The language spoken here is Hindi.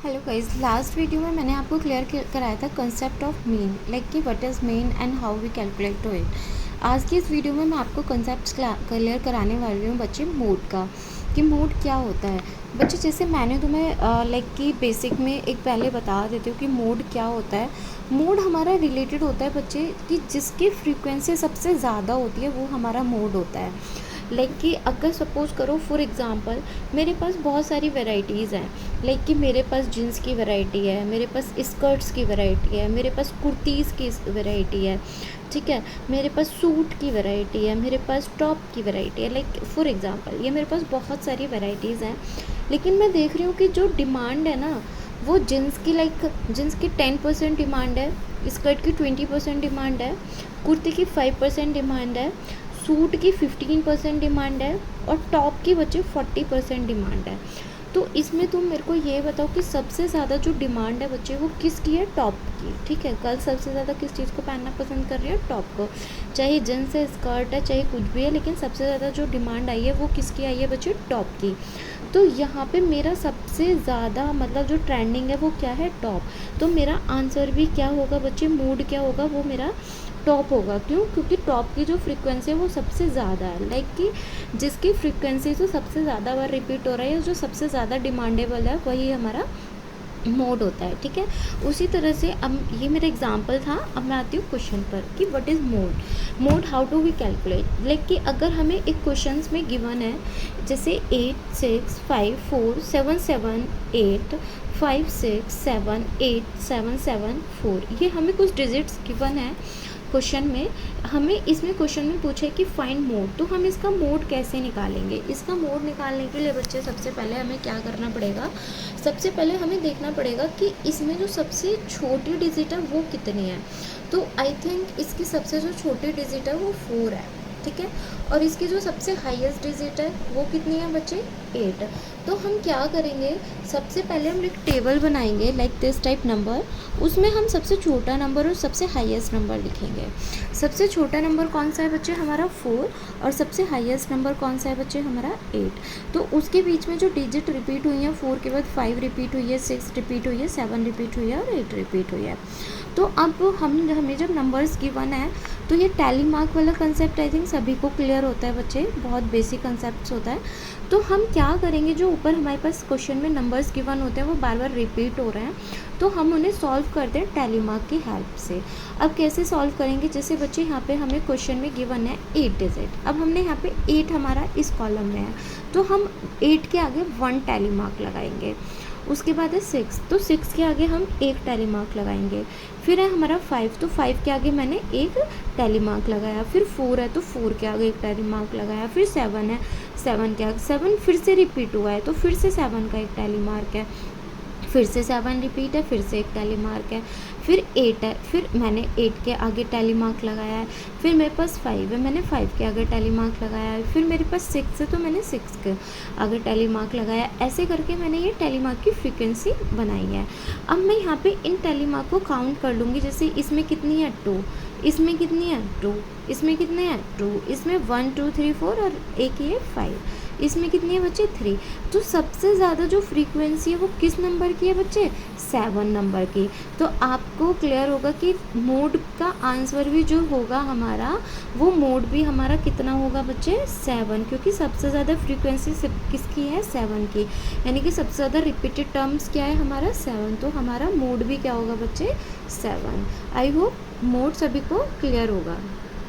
हेलो गाइस, लास्ट वीडियो में मैंने आपको क्लियर कराया था कंसेप्ट ऑफ मीन, लाइक कि what is mean and how we calculate to it. आज की इस वीडियो में मैं आपको कंसेप्ट क्लियर कराने वाली हूँ बच्चे मोड का, कि मोड क्या होता है। बच्चे जैसे मैंने तुम्हें लाइक कि बेसिक में एक पहले बता देती हूँ कि मोड क्या होता है। मोड हमारा रिलेटेड होता है बच्चे कि जिसकी फ्रीक्वेंसी सबसे ज़्यादा होती है वो हमारा मोड होता है। लाइक कि अगर सपोज़ करो फॉर एग्ज़ाम्पल मेरे पास बहुत सारी वेराइटीज़ हैं, लाइक कि मेरे पास जीन्स की वैरायटी है, मेरे पास स्कर्ट्स की वैरायटी है, मेरे पास कुर्तीज़ की वैरायटी है, ठीक है, मेरे पास सूट की वैरायटी है, मेरे पास टॉप की वैरायटी है। लाइक फॉर एग्ज़ाम्पल ये मेरे पास बहुत सारी वैराइटीज़ हैं, लेकिन मैं देख रही हूँ कि जो डिमांड है ना वो जीन्स की, लाइक जीन्स की 10% डिमांड है, स्कर्ट की 20% डिमांड है, कुर्ती की 5% डिमांड है, सूट की 15% डिमांड है और टॉप की बच्चे 40% डिमांड है। तो इसमें तुम मेरे को ये बताओ कि सबसे ज़्यादा जो डिमांड है बच्चे वो किसकी है? टॉप की, ठीक है। गर्ल्स सबसे ज़्यादा किस चीज़ को पहनना पसंद कर रही है? टॉप को, चाहे जींस है, स्कर्ट है, चाहे कुछ भी है, लेकिन सबसे ज़्यादा जो डिमांड आई है वो किसकी आई है बच्चे? टॉप की। तो यहाँ पे मेरा सबसे ज़्यादा मतलब जो ट्रेंडिंग है वो क्या है? टॉप। तो मेरा आंसर भी क्या होगा बच्चे? मोड क्या होगा? वो मेरा टॉप होगा। क्यों? क्योंकि टॉप की जो फ्रीक्वेंसी है वो सबसे ज़्यादा है, लाइक कि जिसकी फ्रीक्वेंसी जो सबसे ज़्यादा बार रिपीट हो रहा है, जो सबसे ज़्यादा डिमांडेबल है, वही हमारा मोड होता है, ठीक है। उसी तरह से अब ये मेरा एग्जांपल था। अब मैं आती हूँ क्वेश्चन पर कि what is mode. Mode how do we calculate, like कि अगर हमें एक क्वेश्चन में गिवन है जैसे 8 6 5 4 7 7 8 5 6 7 8 7 7 4, ये हमें कुछ डिजिट्स गिवन है क्वेश्चन में। हमें इसमें क्वेश्चन में पूछे कि फाइंड मोड, तो हम इसका मोड कैसे निकालेंगे? इसका मोड निकालने के लिए बच्चे सबसे पहले हमें क्या करना पड़ेगा? सबसे पहले हमें देखना पड़ेगा कि इसमें जो सबसे छोटी डिजिट है वो कितनी है। तो आई थिंक इसकी सबसे जो छोटी डिजिट है वो 4 है, ठीक है। और इसकी जो सबसे हाईएस्ट डिजिट है वो कितनी है बच्चे? 8। तो हम क्या करेंगे, सबसे पहले हम एक टेबल बनाएंगे लाइक दिस टाइप नंबर, उसमें हम सबसे छोटा नंबर और सबसे हाईएस्ट नंबर लिखेंगे। सबसे छोटा नंबर कौन सा है बच्चे? हमारा 4। और सबसे हाईएस्ट नंबर कौन सा है बच्चे? हमारा 8। तो उसके बीच में जो डिजिट रिपीट हुई है, 4 के बाद 5 रिपीट हुई है, 6 रिपीट हुई है, 7 रिपीट हुई है और 8 रिपीट हुई है। तो अब हमें जब नंबर्स गिवन है तो ये टैली मार्क वाला कंसेप्ट आई थिंक सभी को क्लियर होता है बच्चे, बहुत बेसिक कंसेप्ट होता है। तो हम क्या करेंगे, जो ऊपर हमारे पास क्वेश्चन में नंबर्स गिवन होते हैं वो बार बार रिपीट हो रहे हैं, तो हम उन्हें सॉल्व करते हैं टैली मार्क की हेल्प से। अब कैसे सॉल्व करेंगे? जैसे बच्चे यहाँ पे हमें क्वेश्चन में गिवन है 8 डिजिट, अब हमने यहाँ पे 8 हमारा इस कॉलम में है, तो हम 8 के आगे 1 टैली मार्क लगाएंगे। उसके बाद है 6, तो 6 के आगे हम एक टैली मार्क लगाएंगे। फिर है हमारा 5, तो 5 के आगे मैंने एक टैली मार्क लगाया। फिर 4 है तो 4 के आगे एक टैली मार्क लगाया। फिर 7 है, 7 के आगे 7 फिर से रिपीट हुआ है तो फिर से 7 का एक टैली मार्क है। फिर से 7 रिपीट है, फिर से एक टैली मार्क है। फिर 8 है, फिर मैंने 8 के आगे टैली मार्क लगाया है। फिर मेरे पास 5 है, मैंने 5 के आगे टैली मार्क लगाया है। फिर मेरे पास 6 है तो मैंने 6 के आगे टैली मार्क लगाया। ऐसे करके मैंने ये टैली मार्क की फ्रीक्वेंसी बनाई है। अब मैं यहाँ पे इन टैली मार्क को काउंट कर लूँगी। जैसे इसमें कितनी है? 2, इसमें कितनी है? 2, इसमें कितने हैं? 2, इसमें 1 2 3 4 और एक ये 5, इसमें कितनी है बच्चे? 3। तो सबसे ज़्यादा जो फ्रीक्वेंसी है वो किस नंबर की है बच्चे? 7 नंबर की। तो आपको क्लियर होगा कि मोड का आंसर भी जो होगा हमारा, वो मोड भी हमारा कितना होगा बच्चे? 7, क्योंकि सबसे ज़्यादा फ्रीक्वेंसी किसकी है? 7 की, यानी कि सबसे ज़्यादा रिपीटेड टर्म्स क्या है? हमारा 7। तो हमारा मोड भी क्या होगा बच्चे? 7। आई होप मोड सभी को क्लियर होगा।